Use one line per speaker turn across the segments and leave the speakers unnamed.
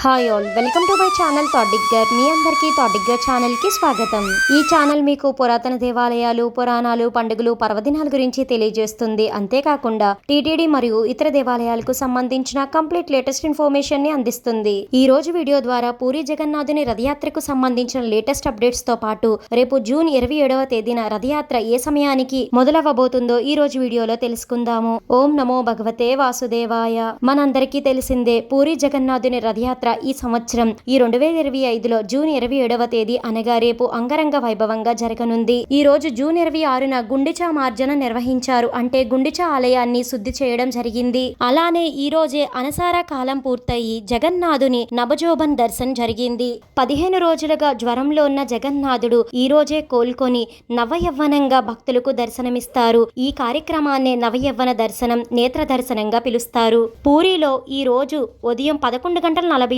Hi all, welcome to my channel Thought Digger. మీ అందరికీ Thought digger channel కి స్వాగతం. ఈ ఛానల్ మీకు పురాతన దేవాలయాలు, పురాణాలు, పండుగలు, పర్వదినాల గురించి తెలియజేస్తుంది. అంతేకాకుండా టీటీడీ మరియు ఇతర దేవాలయాలకు సంబంధించిన కంప్లీట్ లేటెస్ట్ ఇన్ఫర్మేషన్ ని అందిస్తుంది. ఈ రోజు వీడియో ద్వారా పూరి జగన్నాథుని రథయాత్రకు సంబంధించిన లేటెస్ట్ అప్డేట్స్ తో పాటు రేపు జూన్ 27వ తేదీన రథయాత్ర ఏ సమయానికి మొదలవ్వబోతుందో ఈ రోజు వీడియోలో తెలుసుకుందాము. ఓం నమో భగవతే వాసుదేవాయ. మనందరికీ తెలిసిందే, పూరి జగన్నాథుని రథయాత్ర ఈ సంవత్సరం ఈ 2025లో జూన్ 27వ తేదీ అనగా రేపు అంగరంగ వైభవంగా జరగనుంది. ఈ రోజు జూన్ 26న గుండిచా మార్జన నిర్వహించారు. అంటే గుండిచా ఆలయాన్ని శుద్ధి చేయడం జరిగింది. అలానే ఈ రోజే అనసార కాలం పూర్తయి జగన్నాథుని నవజోబన్ దర్శనం జరిగింది. 15 రోజులుగా జ్వరంలో ఉన్న జగన్నాథుడు ఈ రోజే కోలుకొని నవయవ్వనంగా భక్తులకు దర్శనమిస్తారు. ఈ కార్యక్రమాన్నే నవయవ్వన దర్శనం, నేత్ర దర్శనంగా పిలుస్తారు. పూరిలో ఈ రోజు ఉదయం 11:47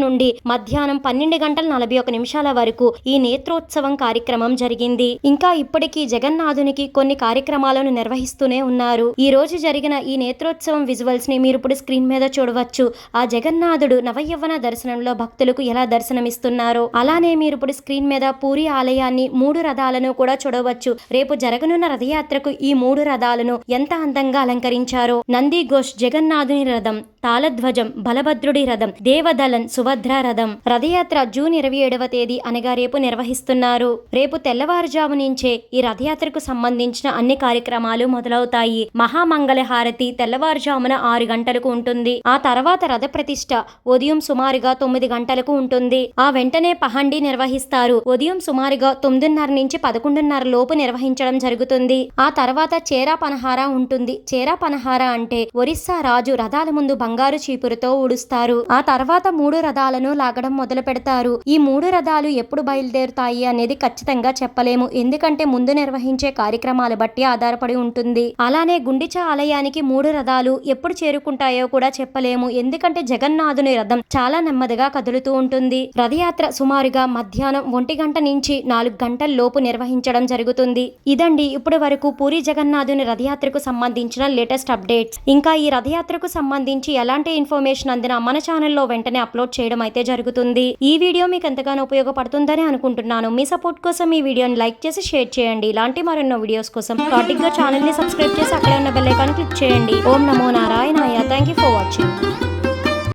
నుండి మధ్యాహ్నం 12:41 వరకు ఈ నేత్రోత్సవం కార్యక్రమం జరిగింది. ఇంకా ఇప్పటికీ జగన్నాథునికి కొన్ని కార్యక్రమాలను నిర్వహిస్తూనే ఉన్నారు. ఈ రోజు జరిగిన ఈ నేత్రోత్సవం విజువల్స్ ని మీరు ఇప్పుడు స్క్రీన్ మీద చూడవచ్చు. ఆ జగన్నాథుడు నవయవ్వన దర్శనంలో భక్తులకు ఎలా దర్శనమిస్తున్నారో అలానే మీరు ఇప్పుడు స్క్రీన్ మీద పూరి ఆలయాన్ని 3 రథాలను కూడా చూడవచ్చు. రేపు జరగనున్న రథయాత్రకు ఈ 3 రథాలను ఎంత అందంగా అలంకరించారో. నంది ఘోష్ జగన్నాథుని రథం, తాళధ్వజం బలభద్రుడి రథం, దేవదలన్ సుభద్ర రథం. రథయాత్ర జూన్ 27వ తేదీ అనగా రేపు నిర్వహిస్తున్నారు. రేపు తెల్లవారుజాము నుంచే ఈ రథయాత్రకు సంబంధించిన అన్ని కార్యక్రమాలు మొదలవుతాయి. మహామంగళ హారతి తెల్లవారుజామున 6 గంటలకు ఉంటుంది. ఆ తర్వాత రథ ప్రతిష్ఠ ఉదయం సుమారుగా 9 గంటలకు ఉంటుంది. ఆ వెంటనే పహండి నిర్వహిస్తారు. ఉదయం సుమారుగా 9:30 నుంచి 11:30 లోపు నిర్వహించడం జరుగుతుంది. ఆ తర్వాత చేరా పనహార ఉంటుంది. చేరా పనహార అంటే ఒరిస్సా రాజు రథాల ముందు బంగారు చీపురుతో ఊడుస్తారు. ఆ తర్వాత 3 రథాలను లాగడం మొదలు పెడతారు. ఈ 3 రథాలు ఎప్పుడు బయలుదేరుతాయి అనేది ఖచ్చితంగా చెప్పలేము. ఎందుకంటే ముందు నిర్వహించే కార్యక్రమాల బట్టి ఆధారపడి ఉంటుంది. అలానే గుండిచా ఆలయానికి 3 రథాలు ఎప్పుడు చేరుకుంటాయో కూడా చెప్పలేము. ఎందుకంటే జగన్నాథుని రథం చాలా నెమ్మదిగా కదులుతూ ఉంటుంది. రథయాత్ర సుమారుగా మధ్యాహ్నం 1 గంట నుంచి 4 గంటల లోపు నిర్వహించడం జరుగుతుంది. ఇదండి ఇప్పటి వరకు పూరి జగన్నాథుని రథయాత్రకు సంబంధించిన లేటెస్ట్ అప్డేట్స్. ఇంకా ఈ రథయాత్రకు సంబంధించి ఎలాంటి ఇన్ఫర్మేషన్ అందినా మన ఛానల్లో వెంటనే అప్లోడ్ చేయడం అయితే జరుగుతుంది. ఈ వీడియో మీకు ఎంతగానో ఉపయోగపడుతుందని అనుకుంటున్నాను. మీ సపోర్ట్ కోసం ఈ వీడియోని లైక్ చేసి షేర్ చేయండి. ఇలాంటి మరెన్నో వీడియోస్ కోసం థాట్ ఛానల్ ని సబ్స్క్రైబ్ చేసి అక్కడ ఉన్న బెల్ ఐకాన్ క్లిక్ చేయండి. ఓం నమో నారాయణాయ. Thank you for watching.